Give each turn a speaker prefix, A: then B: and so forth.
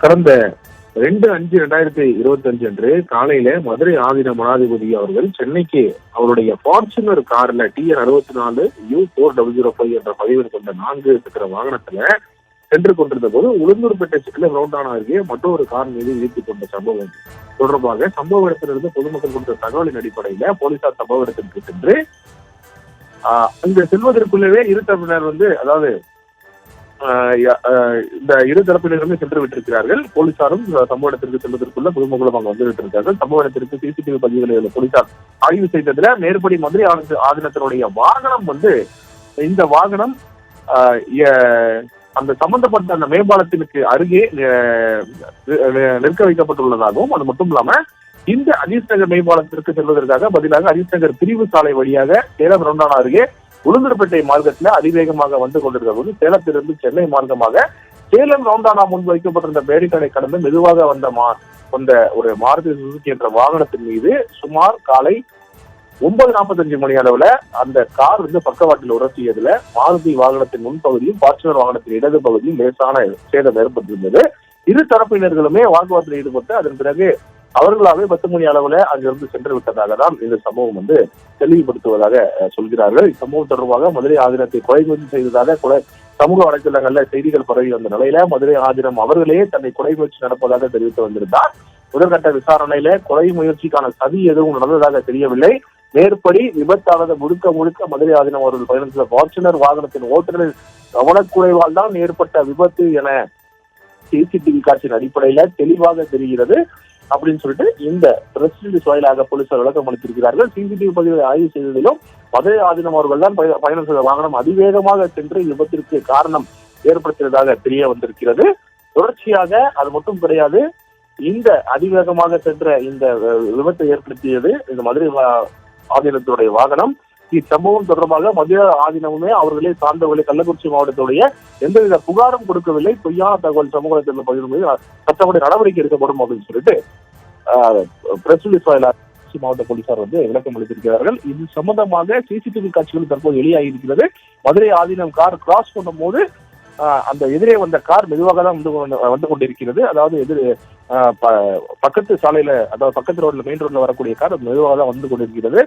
A: கடந்த 2/5/2025 அன்று காலையில மதுரை ஆதீன மடாதிபதி அவர்கள் சென்னைக்கு அவருடைய ஃபார்ச்சுனர் கார்ல TN64U4005 என்ற பதிவில் கொண்ட 4 சக்கர வாகனத்துல சென்று கொண்டிருந்த போது உளுந்தூர்பேட்டை சிக்கல ரவுண்டானா அருகே மற்றொரு கார் மீது இடித்துக் கொண்ட சம்பவம் தொடர்பாக சம்பவ இடத்திலிருந்து பொதுமக்கள் கொடுத்த தகவலின் அடிப்படையில போலீசார் சம்பவ இடத்திற்கு சென்று அங்கு செல்வதற்குள்ளவே இரு தரப்பினர் அதாவது இந்த இரு தரப்பினருமே சென்று விட்டிருக்கிறார்கள். போலீசாரும் சம்பவ இடத்திற்கு செல்வதற்குள்ள பொதுமக்களும் அங்க வந்து விட்டிருக்கார்கள். சம்பவ இடத்திற்கு சிசிடிவி பதிவுகளை போலீசார் ஆய்வு செய்ததுல மேற்படி மதுரை ஆதீனத்தினுடைய வாகனம் இந்த வாகனம் அந்த சம்பந்தப்பட்ட அந்த மேம்பாலத்திற்கு அருகே நிற்க வைக்கப்பட்டுள்ளதாகவும், அது மட்டும் இல்லாம இந்த அஜீஸ் நகர் மேம்பாலத்திற்கு செல்வதற்காக பதிலாக அஜீஸ் நகர் பிரிவு சாலை வழியாக சேலம் ரவுண்டானா அருகே உளுந்தூர்பேட்டை மார்க்கத்துல அதிவேகமாக வந்து கொண்டிருக்கிற போது சேலத்திலிருந்து சென்னை மார்க்கமாக சேலம் ரவுண்டானா முன்பு வைக்கப்பட்டிருந்த பேரிகார்டை கடந்து மெதுவாக வந்த ஒரு மாருதி சுசுகி என்ற வாகனத்தின் மீது சுமார் காலை 9:45 மணி அளவுல அந்த கார் பக்கவாட்டில் உரசியதுல மாருதி வாகனத்தின் முன்பகுதியும் ஃபார்ச்சுனர் வாகனத்தின் இடது பகுதியும் லேசான சேதம் ஏற்பட்டிருந்தது. இரு தரப்பினர்களுமே வாக்குவாதத்தில் ஈடுபட்டு அதன் பிறகு அவர்களாவே 10 மணி அளவுல அங்கிருந்து சென்று விட்டதாக தான் இந்த சம்பவம் தெளிவுபடுத்துவதாக சொல்கிறார்கள். இச்சம்பவம் தொடர்பாக மதுரை ஆதீனத்தை கொலை முயற்சி செய்ததாக சமூக வலைதளங்கள்ல செய்திகள் பரவி வந்த நிலையில மதுரை ஆதீனம் அவர்களே தன்னை கொலை முயற்சி நடப்பதாக தெரிவித்து வந்திருந்தார். முதற்கட்ட விசாரணையில கொலை முயற்சிக்கான சதி எதுவும் நடந்ததாக தெரியவில்லை. மேற்படி விபத்தானது முழுக்க மதுரை ஆதீனம் அவர்கள் பயணித்த ஃபார்ச்சுனர் வாகனத்தின் ஓட்டுநர் கவனக்குறைவால் தான் ஏற்பட்ட விபத்து என சிசிடிவி காட்சியின் அடிப்படையில தெளிவாக தெரிகிறது அப்படின்னு சொல்லிட்டு இந்த பிரஸ் ரிலீஸ் வாயிலாக போலீசார் விளக்கம் அளித்திருக்கிறார்கள். சிசிடிவி பதிவை ஆய்வு செய்ததிலும் மதுரை ஆதீனம் அவர்கள் தான் பயணம் செய்த வாகனம் அதிவேகமாக சென்று விபத்திற்கு காரணம் ஏற்படுத்தியதாக தெரிய வந்திருக்கிறது. தொடர்ச்சியாக அது மட்டும் கிடையாது, இந்த அதிவேகமாக சென்ற இந்த விபத்தை ஏற்படுத்தியது இந்த மதுரை ஆதீனத்துடைய வாகனம். இச்சம்பவம் தொடர்பாக மதுரை ஆதீனமுமே அவர்களே சார்ந்தவர்களை கள்ளக்குறிச்சி மாவட்டத்துடைய எந்தவித புகாரும் கொடுக்கவில்லை. பொய்யான தகவல் சமூகத்தில் பகிர்வு மீது சட்டப்படி நடவடிக்கை எடுக்கப்படும் அப்படின்னு சொல்லிட்டு பிரஸ் ரிலீஸ் வாயிலாக மாவட்ட போலீசார் விளக்கம் அளித்திருக்கிறார்கள். இது சம்பந்தமாக சிசிடிவி காட்சிகள் தற்போது வெளியாகி இருக்கிறது. மதுரை ஆதீனம் கார் கிராஸ் பண்ணும் போது அந்த எதிரே வந்த கார் மெதுவாக தான் வந்து கொண்டிருக்கிறது. அதாவது பக்கத்து சாலையில, அதாவது பக்கத்து ரோட்ல மெயின் ரோட்ல வரக்கூடிய கார் மெதுவாக தான் வந்து கொண்டிருக்கிறது.